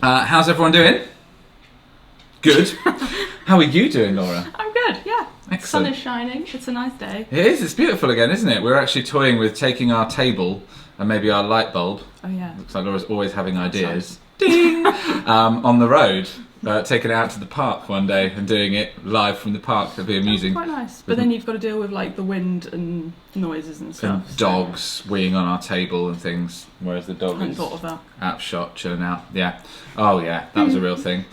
How's everyone doing? Good. How are you doing, Laura? I'm good, yeah. Excellent. The sun is shining. It's a nice day. It is. It's beautiful again, isn't it? We're actually toying with taking our table and maybe our light bulb. Oh, yeah. Looks like Laura's always having ideas. Ding! On the road. Taking it out to the park one day and doing it live from the park. That'd be amusing. That's quite nice. But then you've got to deal with like the wind and noises and stuff. And dogs weeing on our table and things, whereas the dog hadn't is thought of that. out shot, chilling out. Yeah. Oh yeah, that was a real thing.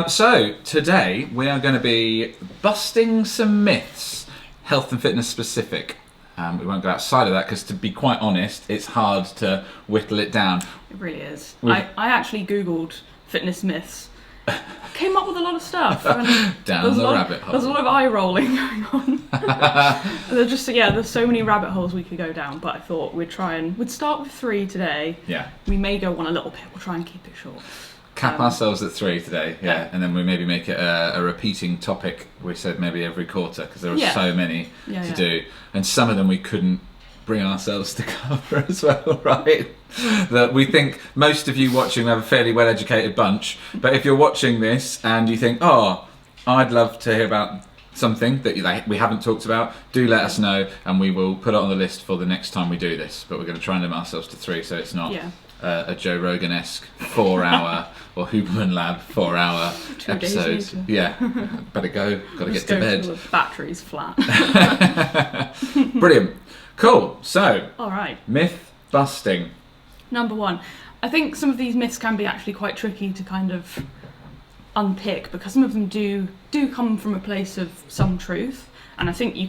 So today we are going to be busting some myths, health and fitness specific. We won't go outside of that because, to be quite honest, it's hard to whittle it down. It really is. I actually Googled fitness myths. Came up with a lot of stuff. Down the rabbit hole. There's a lot of eye rolling going on. There's so many rabbit holes we could go down, but I thought we'd start with 3 today. Yeah. We may go on a little bit. We'll try and keep it short. Cap ourselves at 3 today, yeah, and then we maybe make it a repeating topic. We said maybe every quarter because there are so many to do, and some of them we couldn't bring ourselves to cover as well, right? That we think most of you watching have a fairly well-educated bunch, but if you're watching this and you think, oh, I'd love to hear about something that we haven't talked about, do let us know and we will put it on the list for the next time we do this. But we're going to try and limit ourselves to 3 so it's not a Joe Rogan-esque 4-hour or Huberman Lab 4-hour episode. Yeah, better go, got to get to bed. The battery's flat. Brilliant. Cool. So, all right. Myth busting. Number 1. I think some of these myths can be actually quite tricky to kind of unpick because some of them do come from a place of some truth, and I think you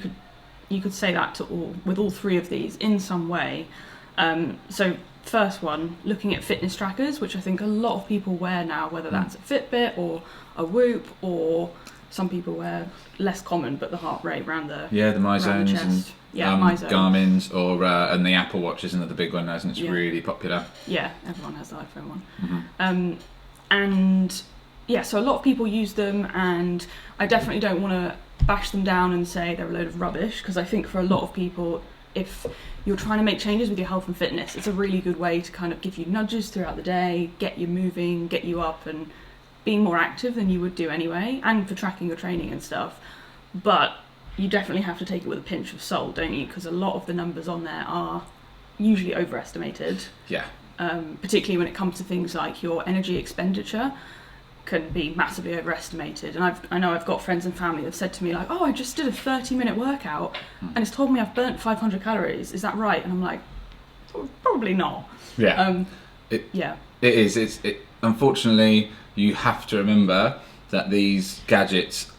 could say that with all 3 of these in some way. So first one, looking at fitness trackers, which I think a lot of people wear now, whether that's a Fitbit or a Whoop, or some people wear less common, but the heart rate around the the MyZones and MyZone. Garmin's, or and the Apple Watch isn't it the big one now, isn't it? It's really popular. Yeah, everyone has the iPhone one. Mm-hmm. And yeah, so a lot of people use them, and I definitely don't want to bash them down and say they're a load of rubbish, because I think for a lot of people, if you're trying to make changes with your health and fitness, it's a really good way to kind of give you nudges throughout the day, get you moving, get you up and being more active than you would do anyway, and for tracking your training and stuff. But you definitely have to take it with a pinch of salt, don't you? Because a lot of the numbers on there are usually overestimated. Yeah. Particularly when it comes to things like your energy expenditure can be massively overestimated. And I know I've got friends and family that have said to me like, oh, I just did a 30-minute workout and it's told me I've burnt 500 calories. Is that right? And I'm like, probably not. Yeah. It is. Unfortunately, you have to remember that these gadgets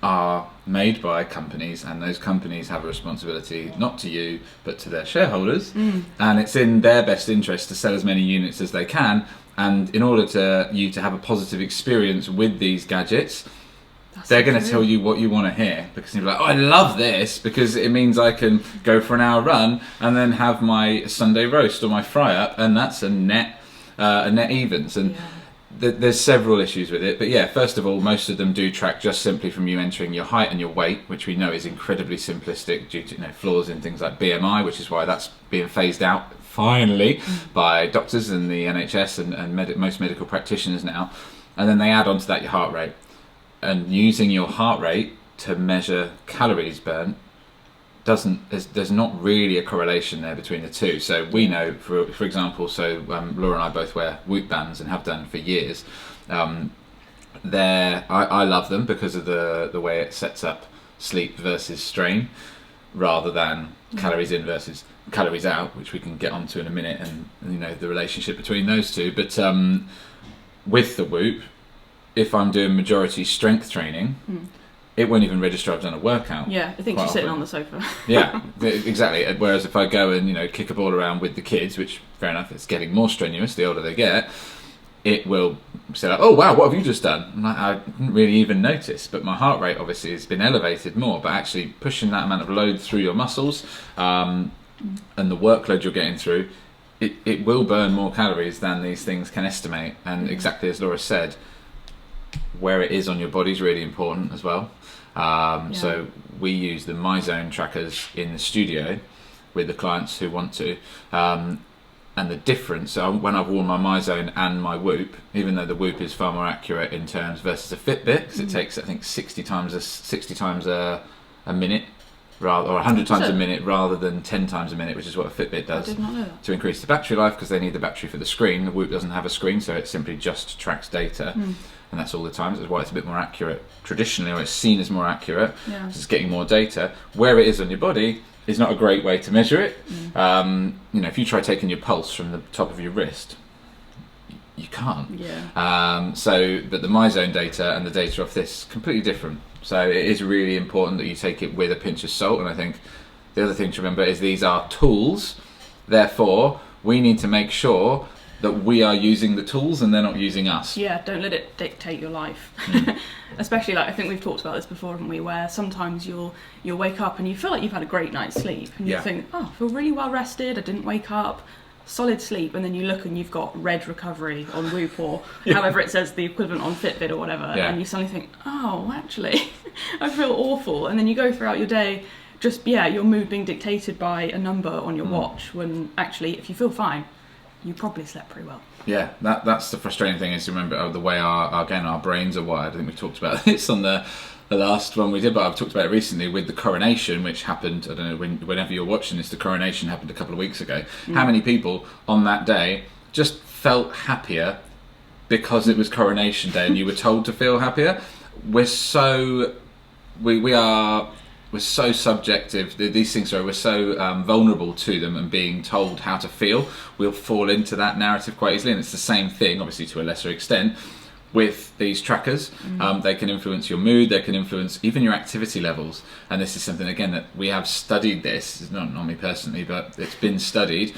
are made by companies, and those companies have a responsibility not to you but to their shareholders, and it's in their best interest to sell as many units as they can. And in order to you to have a positive experience with these gadgets, they're going to tell you what you want to hear, because you're like, oh, I love this because it means I can go for an hour run and then have my Sunday roast or my fry up, and that's a net evens. And there's several issues with it, but yeah, first of all, most of them do track just simply from you entering your height and your weight, which we know is incredibly simplistic due to flaws in things like BMI, which is why that's being phased out finally by doctors and the NHS and most medical practitioners now. And then they add on to that your heart rate, and using your heart rate to measure calories burnt there's not really a correlation there between the two. So we know, for example, Laura and I both wear Whoop bands and have done for years. I love them because of the way it sets up sleep versus strain, rather than calories in versus calories out, which we can get onto in a minute, and the relationship between those two. But with the Whoop, if I'm doing majority strength training, it won't even register I've done a workout. Yeah, I think you're sitting on the sofa. Yeah, exactly. Whereas if I go and kick a ball around with the kids, which fair enough, it's getting more strenuous the older they get, it will say like, oh wow, what have you just done? I'm like, I didn't really even notice, but my heart rate obviously has been elevated more. But actually pushing that amount of load through your muscles and the workload you're getting through, it will burn more calories than these things can estimate. And exactly as Laura said, where it is on your body is really important as well. So we use the MyZone trackers in the studio with the clients who want to. And the difference, so when I've worn my MyZone and my Whoop, even though the Whoop is far more accurate in terms versus a Fitbit, because it takes, I think, 60 times a minute, rather, or 100 times a minute rather than 10 times a minute, which is what a Fitbit does. I did not know that. To increase the battery life, because they need the battery for the screen. The Whoop doesn't have a screen, so it simply just tracks data. And that's all the time. That's why it's a bit more accurate traditionally, or it's seen as more accurate. Yeah. It's getting more data. Where it is on your body is not a great way to measure it. If you try taking your pulse from the top of your wrist, you can't. Yeah. But the MyZone data and the data off this completely different. So it is really important that you take it with a pinch of salt. And I think the other thing to remember is these are tools. Therefore, we need to make sure that we are using the tools and they're not using us. Yeah, don't let it dictate your life. Especially, like, I think we've talked about this before, haven't we, where sometimes you'll wake up and you feel like you've had a great night's sleep and you think, oh, I feel really well rested, I didn't wake up, solid sleep, and then you look and you've got red recovery on Whoop or however it says the equivalent on Fitbit or whatever, and you suddenly think, oh, actually, I feel awful. And then you go throughout your day, your mood being dictated by a number on your watch, when actually, if you feel fine, you probably slept pretty well. Yeah, that's the frustrating thing, is to remember the way our brains are wired. I think we talked about this on the last one we did, but I've talked about it recently with the coronation, which happened, I don't know, whenever you're watching this, the coronation happened a couple of weeks ago. How many people on that day just felt happier because it was coronation day and you were told to feel happier? We're so subjective. These things we're so vulnerable to them, and being told how to feel, we'll fall into that narrative quite easily. And it's the same thing, obviously to a lesser extent, with these trackers. They can influence your mood, they can influence even your activity levels. And this is something, again, that we have studied this, not me personally, but it's been studied,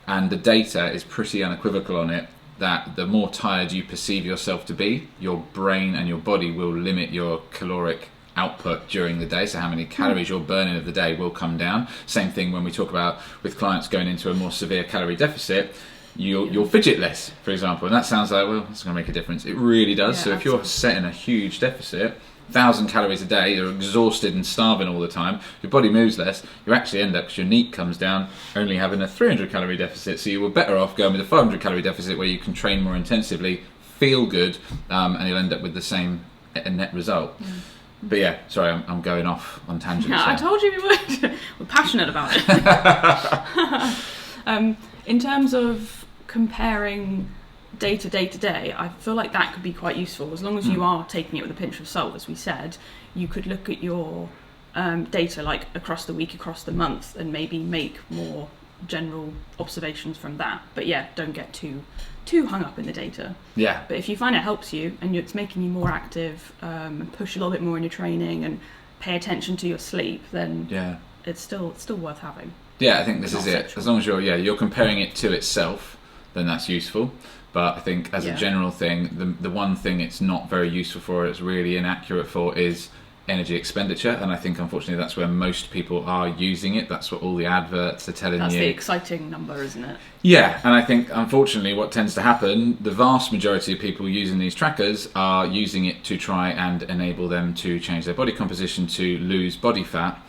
and the data is pretty unequivocal on it, that the more tired you perceive yourself to be, your brain and your body will limit your caloric output during the day. So how many calories you're burning of the day will come down. Same thing when we talk about with clients going into a more severe calorie deficit, you'll fidget less, for example, and that sounds like, well, it's going to make a difference. It really does. So if you're setting a huge deficit, 1,000 calories a day, you're exhausted and starving all the time, your body moves less, you actually end up, because your NEAT comes down, only having a 300 calorie deficit. So you were better off going with a 500 calorie deficit, where you can train more intensively, feel good, and you'll end up with the same net result. But yeah, sorry, I'm going off on tangents. Yeah, I told you we would. We're passionate about it. In terms of comparing data day to day, I feel like that could be quite useful. As long as you are taking it with a pinch of salt, as we said, you could look at your data like across the week, across the month, and maybe make more general observations from that. But yeah, don't get too hung up in the data. Yeah. But if you find it helps you and it's making you more active, and push a little bit more in your training and pay attention to your sleep, then it's still worth having. Yeah, I think this is it. As long as you're comparing it to itself, then that's useful. But I think as a general thing, the one thing it's not very useful for, it's really inaccurate for, is energy expenditure. And I think unfortunately that's where most people are using it. That's what all the adverts are telling you. That's the exciting number, isn't it? Yeah, and I think unfortunately what tends to happen, the vast majority of people using these trackers are using it to try and enable them to change their body composition, to lose body fat.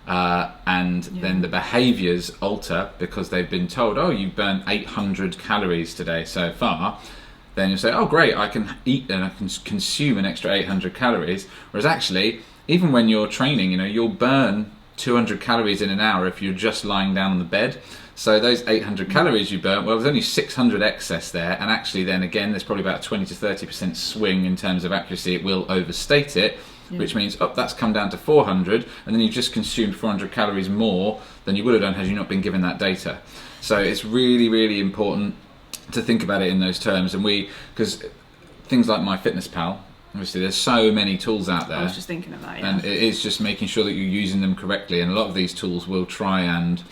Then the behaviours alter because they've been told, oh, you've burnt 800 calories today so far. Then you'll say, oh great, I can eat and I can consume an extra 800 calories. Whereas actually, even when you're training, you'll burn 200 calories in an hour if you're just lying down on the bed. So those 800 calories you burnt, well, there's only 600 excess there. And actually then again, there's probably about a 20 to 30% swing in terms of accuracy. It will overstate it. Which means, that's come down to 400, and then you've just consumed 400 calories more than you would have done had you not been given that data. So it's really, really important to think about it in those terms. And because things like MyFitnessPal, obviously there's so many tools out there. I was just thinking of that, And it is just making sure that you're using them correctly. And a lot of these tools will try and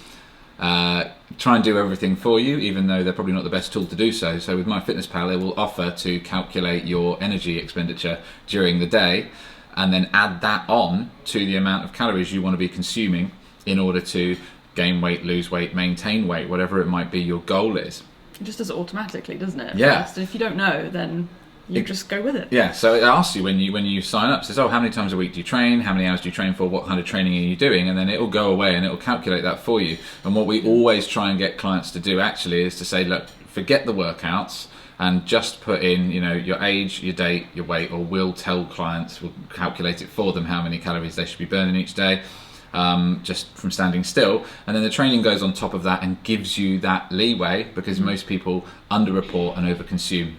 do everything for you, even though they're probably not the best tool to do so. So with MyFitnessPal, it will offer to calculate your energy expenditure during the day, and then add that on to the amount of calories you want to be consuming in order to gain weight, lose weight, maintain weight, whatever it might be your goal is. It just does it automatically, doesn't it? Yeah. And if you don't know, then you just go with it. Yeah, so it asks you when you sign up, it says, oh, how many times a week do you train? How many hours do you train for? What kind of training are you doing? And then it'll go away and it'll calculate that for you. And what we always try and get clients to do actually is to say, look, forget the workouts and just put in, your age, your date, your weight, or we'll tell clients, we'll calculate it for them how many calories they should be burning each day. Just from standing still, and then the training goes on top of that and gives you that leeway, because most people underreport and overconsume.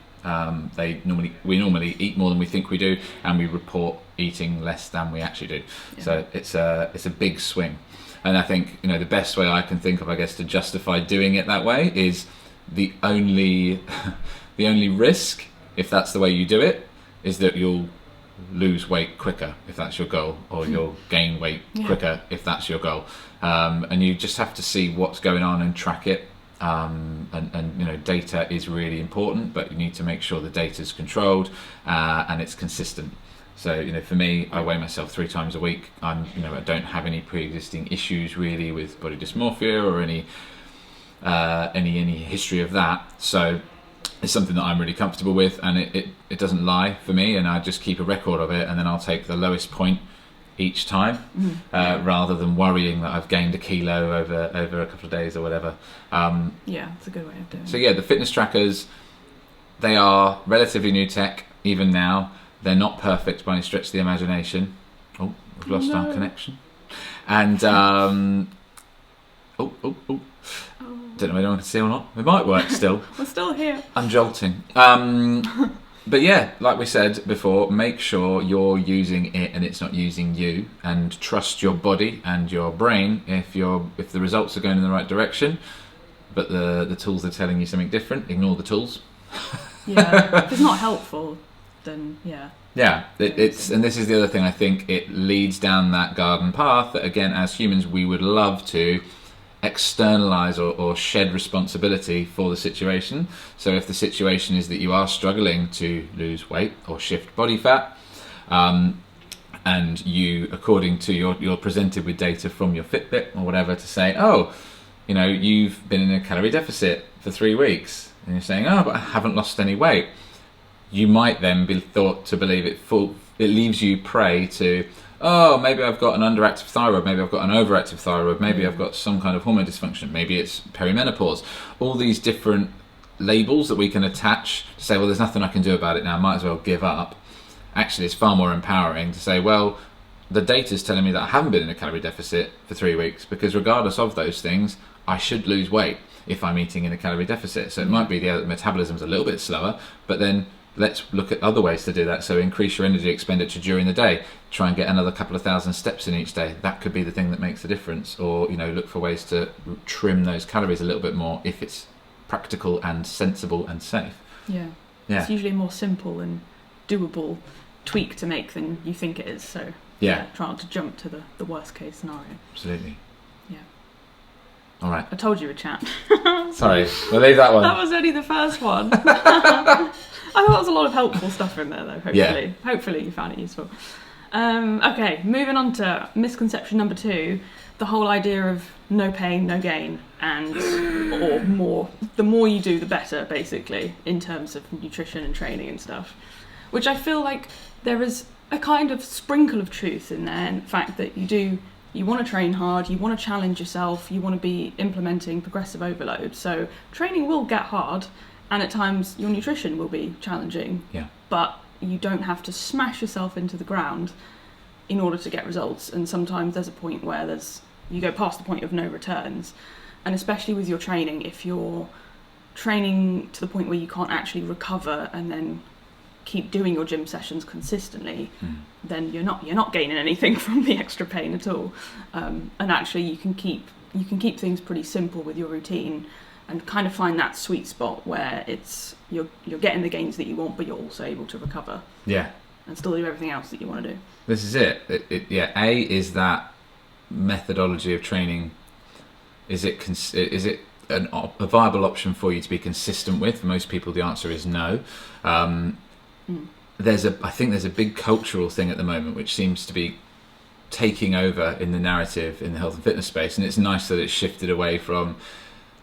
We normally eat more than we think we do, and we report eating less than we actually do. Yeah. So it's a big swing, and I think the best way I can think of, I guess, to justify doing it that way is the only risk, if that's the way you do it, is that you'll lose weight quicker if that's your goal, or you'll gain weight quicker if that's your goal, and you just have to see what's going on and track it, and data is really important, but you need to make sure the data is controlled and it's consistent. So for me, I weigh myself 3 times a week. I don't have any pre-existing issues really with body dysmorphia or any history of that, so it's something that I'm really comfortable with, and it doesn't lie for me, and I just keep a record of it, and then I'll take the lowest point each time, rather than worrying that I've gained a kilo over a couple of days or whatever. It's a good way of doing it. So the fitness trackers, they are relatively new tech even now. They're not perfect by any stretch of the imagination. Oh, we've lost our connection. And don't know whether anyone can see or not. It might work still. We're still here. I'm jolting. But like we said before, make sure you're using it and it's not using you, and trust your body and your brain if the results are going in the right direction, but the tools are telling you something different, ignore the tools. If it's not helpful, then it's and this is the other thing, I think it leads down that garden path that, again, as humans we would love to externalize or shed responsibility for the situation. So if the situation is that you are struggling to lose weight or shift body fat, and you, according to you're presented with data from your Fitbit or whatever to say, you've been in a calorie deficit for 3 weeks, and you're saying, but I haven't lost any weight, you might then be thought to believe it leaves you prey to, maybe I've got an underactive thyroid, maybe I've got an overactive thyroid, maybe I've got some kind of hormone dysfunction, maybe it's perimenopause. All these different labels that we can attach to say, well, there's nothing I can do about it now, I might as well give up. Actually, it's far more empowering to say, well, the data's telling me that I haven't been in a calorie deficit for 3 weeks, because regardless of those things, I should lose weight if I'm eating in a calorie deficit. So it might be the metabolism's a little bit slower, but then let's look at other ways to do that. So increase your energy expenditure during the day. Try and get another couple of thousand steps in each day. That could be the thing that makes the difference. Or look for ways to trim those calories a little bit more if it's practical and sensible and safe. Yeah. It's usually a more simple and doable tweak to make than you think it is. So try not to jump to the worst case scenario. Absolutely. Yeah. All right. I told you a chat. Sorry, we'll leave that one. That was only the first one. I thought there was a lot of helpful stuff in there, though, hopefully. Hopefully you found it useful. Okay, moving on to misconception number 2, the whole idea of no pain, no gain, or more. The more you do, the better, basically, in terms of nutrition and training and stuff. Which I feel like there is a kind of sprinkle of truth in there, in the fact that you want to train hard, you want to challenge yourself, you want to be implementing progressive overload. So training will get hard, and at times your nutrition will be challenging. Yeah. But you don't have to smash yourself into the ground in order to get results. And sometimes there's a point where you go past the point of no returns. And especially with your training, if you're training to the point where you can't actually recover and then keep doing your gym sessions consistently, then you're not gaining anything from the extra pain at all. And actually you can keep things pretty simple with your routine and kind of find that sweet spot where you're getting the gains that you want, but you're also able to recover. Yeah. And still do everything else that you want to do. This is it. A is that methodology of training. Is it a viable option for you to be consistent with? For most people, the answer is no. I think there's a big cultural thing at the moment which seems to be taking over in the narrative in the health and fitness space, and it's nice that it's shifted away from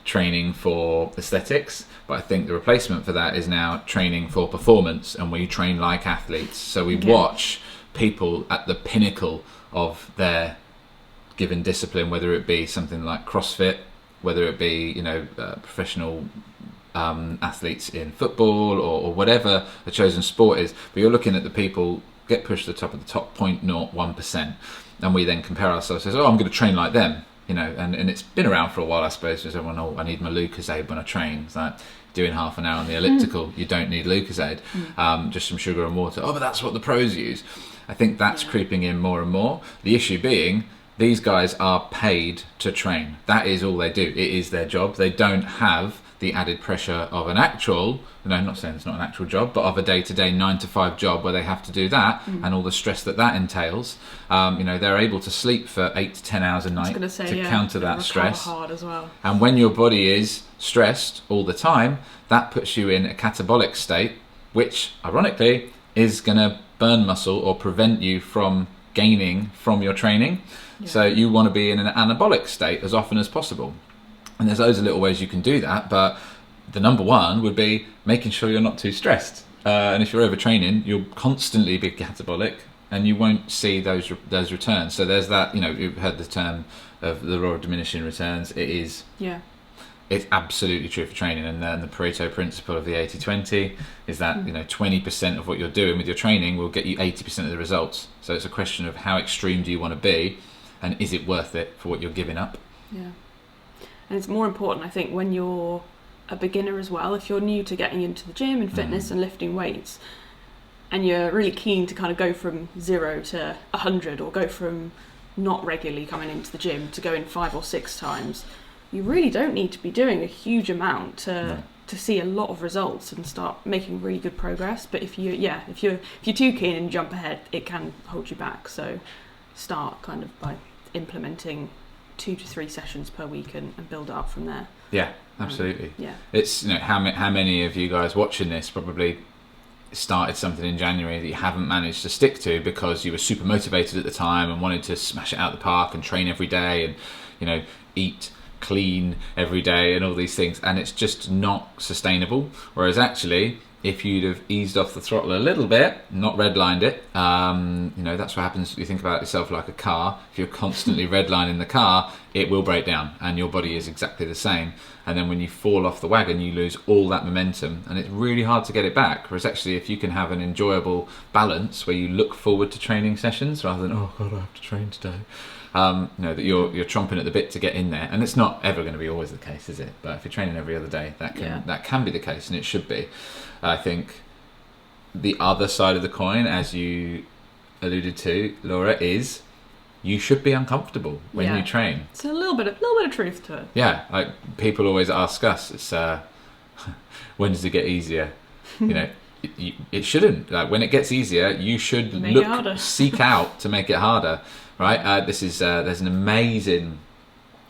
training for aesthetics, but I think the replacement for that is now training for performance, and we train like athletes. So we watch people at the pinnacle of their given discipline, whether it be something like CrossFit, whether it be professional athletes in football or whatever the chosen sport is. But you're looking at the people get pushed to the top of the top 0.01%, and we then compare ourselves and say, I'm going to train like them. And it's been around for a while, I suppose. There's everyone, I need my Lucozade when I train. It's like doing half an hour on the elliptical. You don't need Lucozade, just some sugar and water. But that's what the pros use. I think that's creeping in more and more. The issue being, these guys are paid to train. That is all they do. It is their job. They don't have the added pressure of an actual, I'm not saying it's not an actual job, but of a day-to-day 9-to-5 job where they have to do that and all the stress that entails. They're able to sleep for 8 to 10 hours a night to counter that stress. Hard as well. And when your body is stressed all the time, that puts you in a catabolic state, which ironically is going to burn muscle or prevent you from gaining from your training. So you want to be in an anabolic state as often as possible. And there's loads of little ways you can do that, but the number one would be making sure you're not too stressed. And if you're overtraining, you'll constantly be catabolic and you won't see those returns. So there's that, you've heard the term of the law of diminishing returns. It is. Yeah. It's absolutely true for training. And then the Pareto principle of the 80-20 is that, 20% of what you're doing with your training will get you 80% of the results. So it's a question of how extreme do you want to be, and is it worth it for what you're giving up? Yeah. And it's more important, I think, when you're a beginner as well. If you're new to getting into the gym and fitness and lifting weights, and you're really keen to kind of go from 0 to 100, or go from not regularly coming into the gym to going 5 or 6 times, you really don't need to be doing a huge amount to see a lot of results and start making really good progress. But if you're too keen and jump ahead, it can hold you back. So start kind of by implementing 2 to 3 sessions per week and build it up from there. Yeah, absolutely. It's how many of you guys watching this probably started something in January that you haven't managed to stick to because you were super motivated at the time and wanted to smash it out of the park and train every day and eat clean every day and all these things, and it's just not sustainable. Whereas actually, if you'd have eased off the throttle a little bit, not redlined it, that's what happens. You think about yourself like a car. If you're constantly redlining the car, it will break down, and your body is exactly the same. And then when you fall off the wagon, you lose all that momentum, and it's really hard to get it back. Whereas actually, if you can have an enjoyable balance where you look forward to training sessions rather than, oh God, I have to train today, that you're chomping at the bit to get in there. And it's not ever going to be always the case, is it? But if you're training every other day, that can be the case, and it should be. I think the other side of the coin, as you alluded to, Laura, is you should be uncomfortable when you train. It's a little bit of truth to it. Yeah, like people always ask us, it's when does it get easier? It shouldn't. Like when it gets easier, you should seek out to make it harder, right? There's an amazing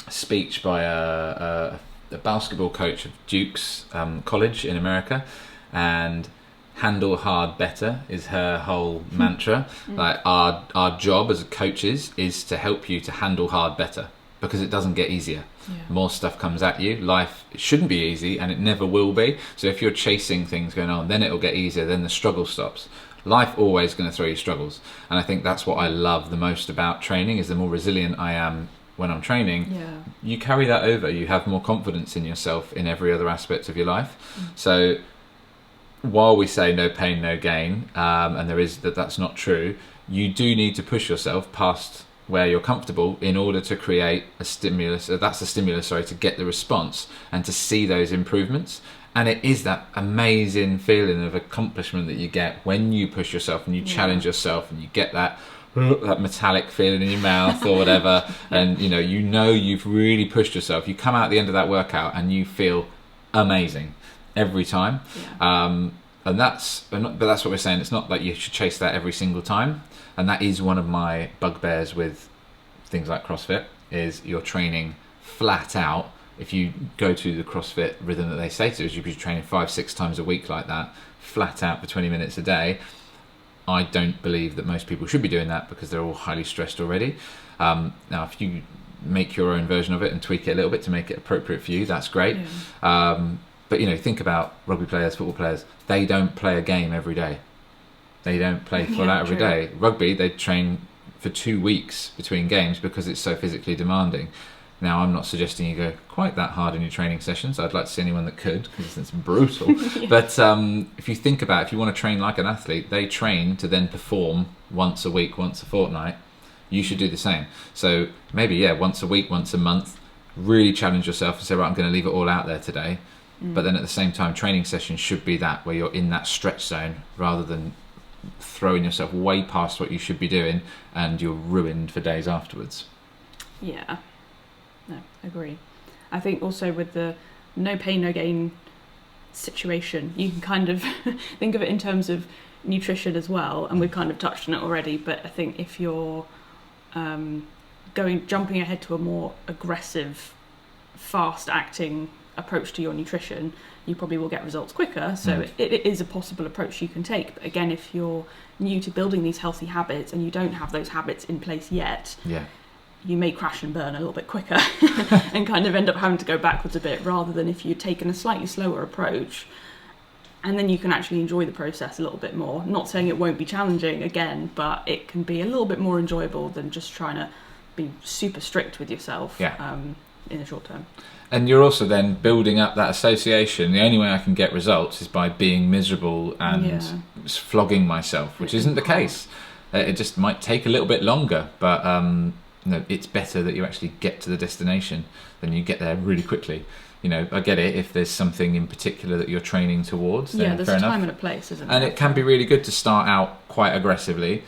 speech by a basketball coach of Duke's college in America, and handle hard better is her whole mantra. Like our job as coaches is to help you to handle hard better, because it doesn't get easier. More stuff comes at you. Life shouldn't be easy, and it never will be. So if you're chasing things going on, then it'll get easier, then the struggle stops. Life always going to throw you struggles, and I think that's what I love the most about training, is the more resilient I am when I'm training, you carry that over. You have more confidence in yourself in every other aspect of your life. So while we say no pain, no gain, and there is that's not true, you do need to push yourself past where you're comfortable in order to create a stimulus. That's a stimulus, to get the response and to see those improvements. And it is that amazing feeling of accomplishment that you get when you push yourself and you challenge yourself, and you get that metallic feeling in your mouth or whatever, and you've really pushed yourself. You come out at the end of that workout and you feel amazing every time. But that's what we're saying. It's not like you should chase that every single time, and that is one of my bugbears with things like CrossFit, is you're training flat out. If you go to the CrossFit rhythm that they say to us, you'd be training 5-6 times a week like that, flat out for 20 minutes a day. I don't believe that most people should be doing that, because they're all highly stressed already. Now, if you make your own version of it and tweak it a little bit to make it appropriate for you, that's great. But think about rugby players, football players. They don't play a game every day. They don't play full out every day. Rugby, they train for 2 weeks between games because it's so physically demanding. Now, I'm not suggesting you go quite that hard in your training sessions. I'd like to see anyone that could, because it's brutal. But if you think about it, if you want to train like an athlete, they train to then perform once a week, once a fortnight. You should do the same. So maybe, once a week, once a month, really challenge yourself and say, right, I'm going to leave it all out there today. But then at the same time, training sessions should be that, where you're in that stretch zone rather than throwing yourself way past what you should be doing and you're ruined for days afterwards. Yeah. No, agree. I think also with the no pain, no gain situation, you can kind of think of it in terms of nutrition as well, and we've kind of touched on it already, but I think if you're jumping ahead to a more aggressive, fast-acting approach to your nutrition, you probably will get results quicker. So it is a possible approach you can take. But again, if you're new to building these healthy habits and you don't have those habits in place yet, you may crash and burn a little bit quicker and kind of end up having to go backwards a bit, rather than if you'd taken a slightly slower approach, and then you can actually enjoy the process a little bit more. Not saying it won't be challenging again, but it can be a little bit more enjoyable than just trying to be super strict with yourself in the short term. And you're also then building up that association. The only way I can get results is by being miserable and flogging myself, which isn't the case. It just might take a little bit longer, but it's better that you actually get to the destination than you get there really quickly. I get it if there's something in particular that you're training towards. Then there's fair a time enough. and a place, isn't And there? it can be really good to start out quite aggressively.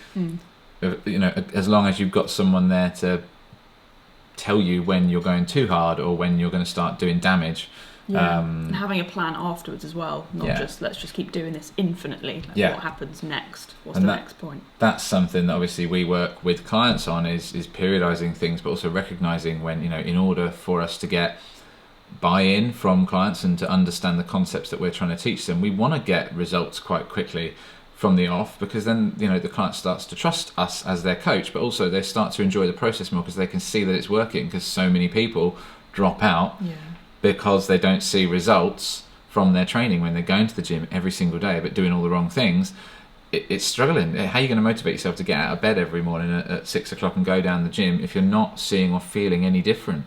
As long as you've got someone there to tell you when you're going too hard or when you're going to start doing damage. And having a plan afterwards as well, not just let's just keep doing this infinitely. What happens next? What's the next point? That's something that obviously we work with clients on is periodizing things, but also recognizing when, in order for us to get buy-in from clients and to understand the concepts that we're trying to teach them, we want to get results quite quickly from the off, because then the client starts to trust us as their coach, but also they start to enjoy the process more because they can see that it's working, because so many people drop out because they don't see results from their training when they're going to the gym every single day but doing all the wrong things. It's struggling. How are you going to motivate yourself to get out of bed every morning at 6 o'clock and go down the gym if you're not seeing or feeling any different?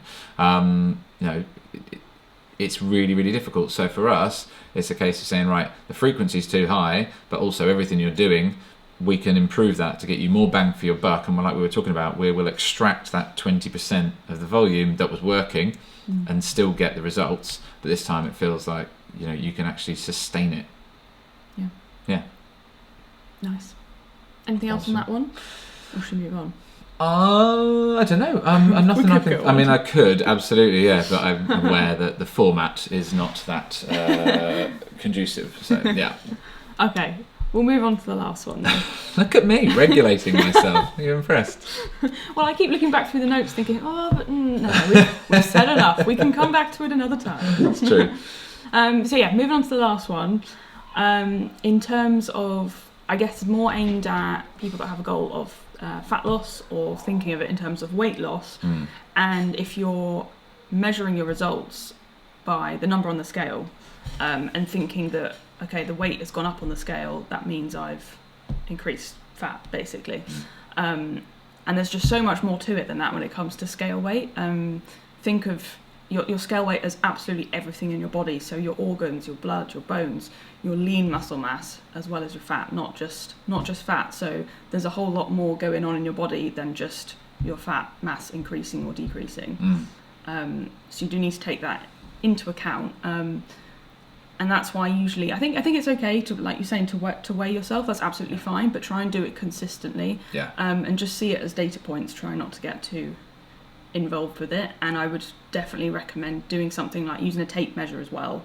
It's really, really difficult. So for us, it's a case of saying, right, the frequency's too high, but also everything you're doing, we can improve that to get you more bang for your buck. And like we were talking about, we will extract that 20% of the volume that was working and still get the results. But this time it feels like, you can actually sustain it. Yeah. Nice. Anything else on that one? Or should we move on? I don't know. Nothing I can. I mean, I could absolutely, but I'm aware that the format is not that conducive. So Okay, we'll move on to the last one then. Look at me regulating myself. Are you impressed? Well, I keep looking back through the notes, thinking, but no, we've said enough. We can come back to it another time. That's true. Moving on to the last one. In terms of, I guess, more aimed at people that have a goal of fat loss, or thinking of it in terms of weight loss. And if you're measuring your results by the number on the scale, and thinking that, okay, the weight has gone up on the scale, that means I've increased fat, basically. And there's just so much more to it than that when it comes to scale weight. Think of your scale weight as absolutely everything in your body, so your organs, your blood, your bones, your lean muscle mass, as well as your fat, not just fat. So there's a whole lot more going on in your body than just your fat mass increasing or decreasing. So you do need to take that into account. And that's why usually I think it's okay to, like you're saying, to weigh yourself. That's absolutely fine, but try and do it consistently. And just see it as data points. Try not to get too involved with it. And I would definitely recommend doing something like using a tape measure as well,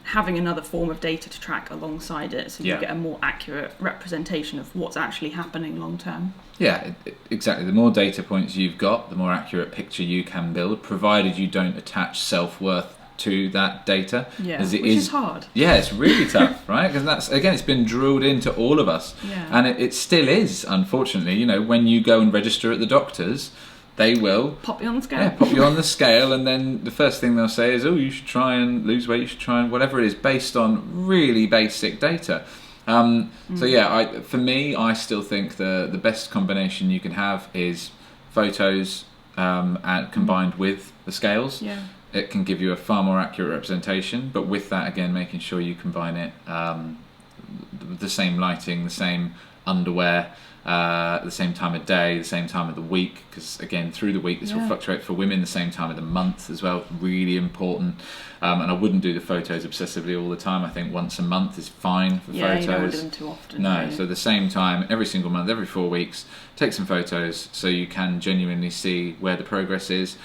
having another form of data to track alongside it, so you get a more accurate representation of what's actually happening long term. Exactly. The more data points you've got, the more accurate picture you can build, provided you don't attach self-worth to that data, which is hard. It's really tough, right? Because that's, again, it's been drilled into all of us, and it still is, unfortunately. When you go and register at the doctors, they will pop you on the scale. Yeah, pop you on the scale, and then the first thing they'll say is, "Oh, you should try and lose weight. You should try and whatever it is," based on really basic data. So yeah, for me, I still think the best combination you can have is photos and combined with the scales. Yeah. It can give you a far more accurate representation, but with that, again, making sure you combine it, the same lighting, the same underwear, the same time of day, the same time of the week, because again, through the week, this will fluctuate for women, the same time of the month as well, really important. And I wouldn't do the photos obsessively all the time. I think once a month is fine for photos. You don't want to do them too often. No, really. So the same time, every single month, every 4 weeks, take some photos so you can genuinely see where the progress is.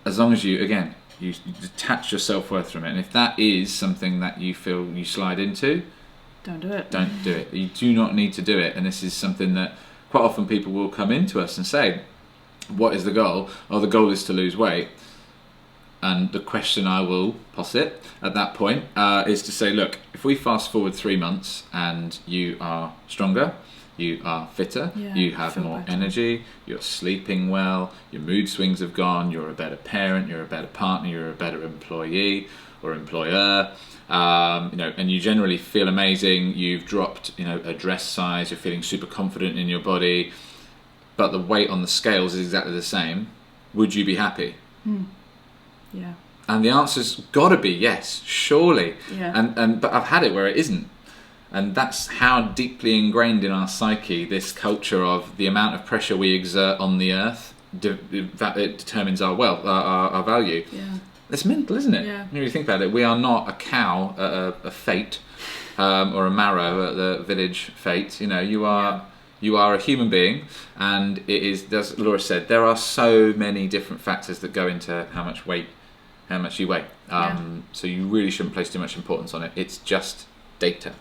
As long as you detach your self-worth from it. And if that is something that you feel you slide into, don't do it. Don't do it. You do not need to do it. And this is something that quite often people will come into us and say, what is the goal? Oh, the goal is to lose weight. And the question I will posit at that point is to say, look, if we fast forward 3 months and you are stronger, you are fitter, you have more energy, you're sleeping well, your mood swings have gone, you're a better parent, you're a better partner, you're a better employee or employer, and you generally feel amazing, you've dropped, a dress size, you're feeling super confident in your body, but the weight on the scales is exactly the same, would you be happy? Yeah. And the answer's got to be yes, surely. Yeah. But I've had it where it isn't. And that's how deeply ingrained in our psyche this culture of the amount of pressure we exert on the earth it determines our wealth, our value. Yeah. It's mental, isn't it? Yeah. When you think about it, we are not a cow at a fete or a marrow at the village fete. You are a human being, and it is, as Laura said, there are so many different factors that go into how much you weigh. So you really shouldn't place too much importance on it. It's just data.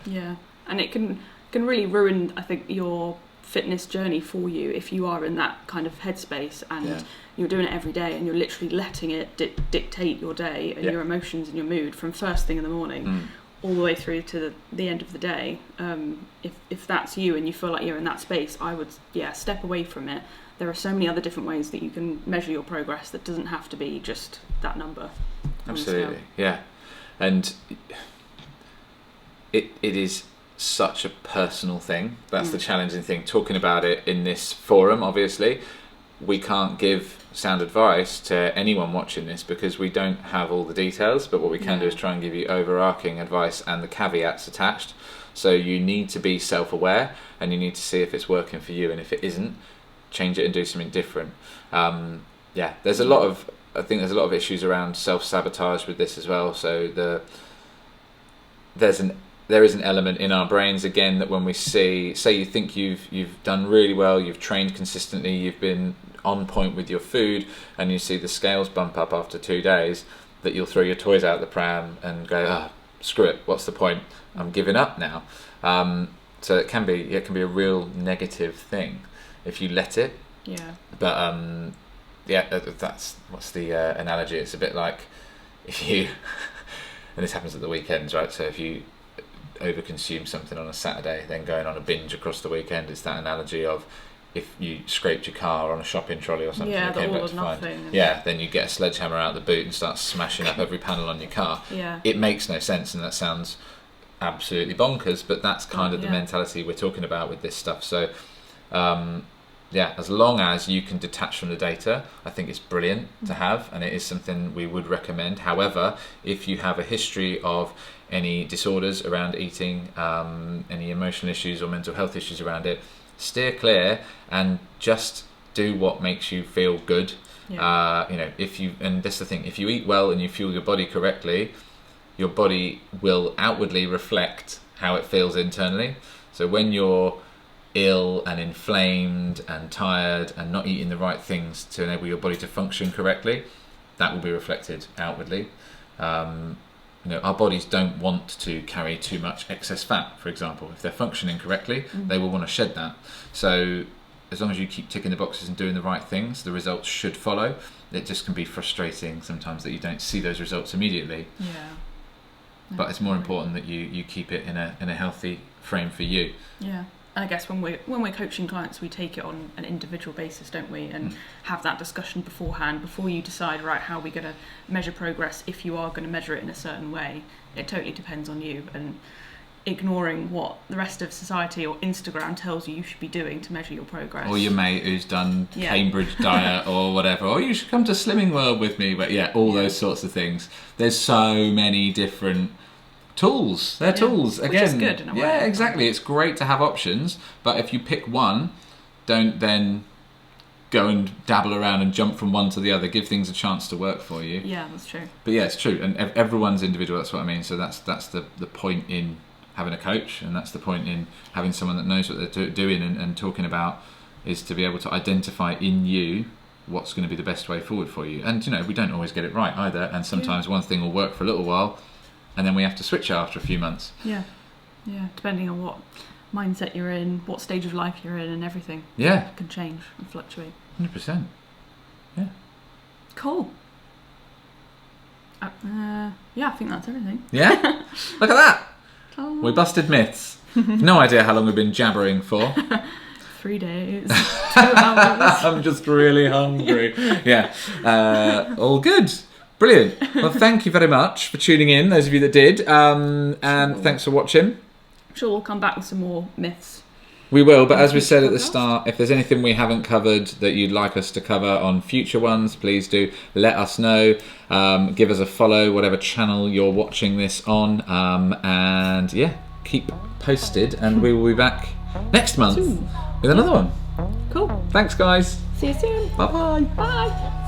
Yeah, and it can really ruin, I think, your fitness journey for you if you are in that kind of headspace and you're doing it every day and you're literally letting it dictate your day and your emotions and your mood from first thing in the morning all the way through to the end of the day. If that's you and you feel like you're in that space, I would step away from it. There are so many other different ways that you can measure your progress that doesn't have to be just that number. Absolutely, yeah. And it is such a personal thing. That's the challenging thing. Talking about it in this forum, obviously, we can't give sound advice to anyone watching this because we don't have all the details, but what we can do is try and give you overarching advice and the caveats attached. So you need to be self-aware and you need to see if it's working for you, and if it isn't, change it and do something different. There's a lot of issues around self-sabotage with this as well. So there is an element in our brains, again, that when we say you think you've done really well, you've trained consistently, you've been on point with your food, and you see the scales bump up after 2 days, that you'll throw your toys out the pram and go, screw it, what's the point? I'm giving up now. So it can be a real negative thing if you let it. Yeah. But that's what's the analogy? It's a bit like if you, and this happens at the weekends, right? So if you overconsume something on a Saturday, then going on a binge across the weekend, it's that analogy of if you scraped your car on a shopping trolley or something, yeah, and came back to find, then you get a sledgehammer out the boot and start smashing up every panel on your car. It makes no sense, and that sounds absolutely bonkers, but that's kind of the mentality we're talking about with this stuff. So as long as you can detach from the data, I think it's brilliant to have, and it is something we would recommend. However, if you have a history of any disorders around eating, any emotional issues or mental health issues around it, steer clear and just do what makes you feel good. And that's the thing, if you eat well and you fuel your body correctly, your body will outwardly reflect how it feels internally. So when you're ill and inflamed and tired and not eating the right things to enable your body to function correctly, that will be reflected outwardly. Our bodies don't want to carry too much excess fat, for example. If they're functioning correctly, they will want to shed that. So as long as you keep ticking the boxes and doing the right things, the results should follow. It just can be frustrating sometimes that you don't see those results immediately. But it's more important that you keep it in a healthy frame for you. And I guess when we're coaching clients, we take it on an individual basis, don't we? And have that discussion beforehand, before you decide, right, how are we going to measure progress. If you are going to measure it in a certain way, it totally depends on you. And ignoring what the rest of society or Instagram tells you should be doing to measure your progress. Or your mate who's done Cambridge diet or whatever. Or you should come to Slimming World with me. But all those sorts of things. There's so many different tools. They're tools. Again, which is good in a way. Yeah, exactly. It's great to have options. But if you pick one, don't then go and dabble around and jump from one to the other. Give things a chance to work for you. Yeah, that's true. But yeah, it's true. And everyone's individual. That's what I mean. So that's the point in having a coach, and that's the point in having someone that knows what they're doing and talking about, is to be able to identify in you what's going to be the best way forward for you. And we don't always get it right either, and sometimes one thing will work for a little while and then we have to switch after a few months. Yeah, depending on what mindset you're in, what stage of life you're in, and everything. Yeah, it can change and fluctuate. 100%. Yeah, cool. I think that's everything. Yeah. Look at that. Oh. We busted myths. No idea how long we've been jabbering for. 3 days. 2 hours. I'm just really hungry. Yeah. All good. Brilliant. Well, thank you very much for tuning in, those of you that did. And thanks for watching. I'm sure we'll come back with some more myths. We will, but as we said at the start, if there's anything we haven't covered that you'd like us to cover on future ones, please do let us know. Give us a follow, whatever channel you're watching this on. And keep posted, and we will be back next month with another one. Cool. Thanks, guys. See you soon. Bye-bye. Bye.